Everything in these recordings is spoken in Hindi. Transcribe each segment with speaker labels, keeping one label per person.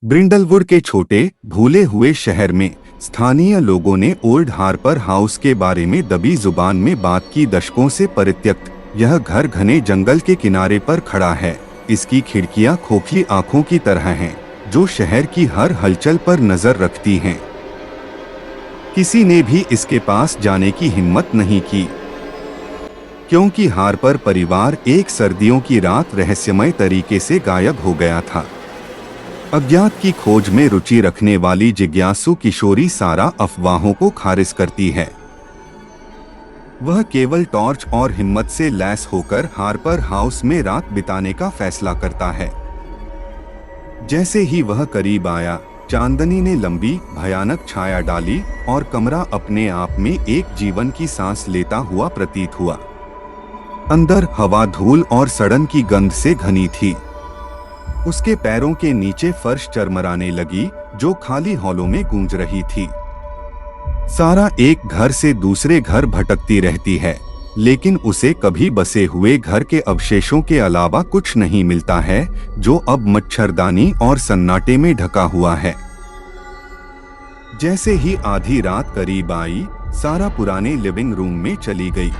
Speaker 1: ब्रिंडलवुड के छोटे भूले हुए शहर में स्थानीय लोगों ने ओल्ड हार्पर हाउस के बारे में दबी जुबान में बात की। दशकों से परित्यक्त यह घर घने जंगल के किनारे पर खड़ा है। इसकी खिड़कियां खोखली आंखों की तरह हैं, जो शहर की हर हलचल पर नजर रखती हैं। किसी ने भी इसके पास जाने की हिम्मत नहीं की, क्योंकि हार्पर परिवार एक सर्दियों की रात रहस्यमय तरीके से गायब हो गया था। अज्ञात की खोज में रुचि रखने वाली जिज्ञासु किशोरी सारा अफवाहों को खारिज करती है। वह केवल टॉर्च और हिम्मत से लैस होकर हार्पर हाउस में रात बिताने का फैसला करता है। जैसे ही वह करीब आया, चांदनी ने लंबी भयानक छाया डाली और कमरा अपने आप में एक जीवन की सांस लेता हुआ प्रतीत हुआ। अंदर हवा धूल और सड़न की गंध से घनी थी। उसके पैरों के नीचे फर्श चरमराने लगी, जो खाली हॉलों में गूंज रही थी। सारा एक घर से दूसरे घर भटकती रहती है, लेकिन उसे कभी बसे हुए घर के अवशेषों के अलावा कुछ नहीं मिलता है, जो अब मच्छरदानी और सन्नाटे में ढका हुआ है। जैसे ही आधी रात करीब आई, सारा पुराने लिविंग रूम में चली गई।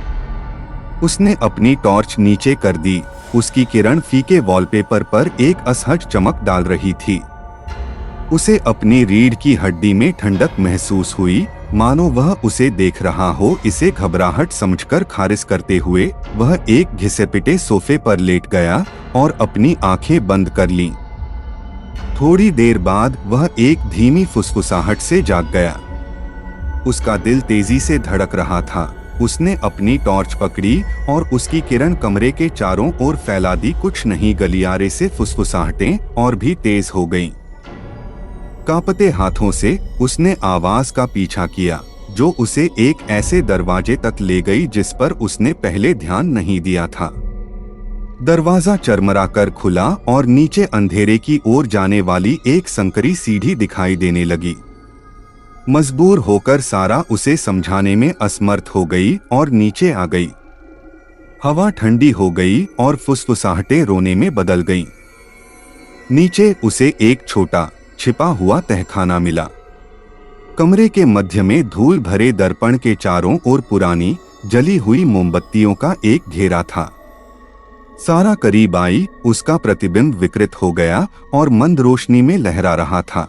Speaker 1: उसने अपनी टॉर्च नीचे कर दी। उसकी किरण फीके वॉलपेपर पर एक असहज चमक डाल रही थी। उसे अपनी रीढ़ की हड्डी में ठंडक महसूस हुई, मानो वह उसे देख रहा हो। इसे घबराहट समझकर खारिज करते हुए वह एक घिसे-पिटे सोफे पर लेट गया और अपनी आंखें बंद कर लीं। थोड़ी देर बाद वह एक धीमी फुसफुसाहट से जाग गया। उसका दिल तेजी से धड़क रहा था। उसने अपनी टॉर्च पकड़ी और उसकी किरण कमरे के चारों ओर फैला दी। कुछ नहीं, गलियारे से फुसफुसाहटें और भी तेज हो गईं। कांपते हाथों से उसने आवाज का पीछा किया, जो उसे एक ऐसे दरवाजे तक ले गई जिस पर उसने पहले ध्यान नहीं दिया था। दरवाजा चरमराकर खुला और नीचे अंधेरे की ओर जाने वाली एक संकरी सीढ़ी दिखाई देने लगी। मजबूर होकर सारा उसे समझाने में असमर्थ हो गई और नीचे आ गई। हवा ठंडी हो गई और फुसफुसाहटें रोने में बदल गईं। नीचे उसे एक छोटा छिपा हुआ तहखाना मिला। कमरे के मध्य में धूल भरे दर्पण के चारों ओर पुरानी जली हुई मोमबत्तियों का एक घेरा था। सारा करीब आई। उसका प्रतिबिंब विकृत हो गया और मंद रोशनी में लहरा रहा था।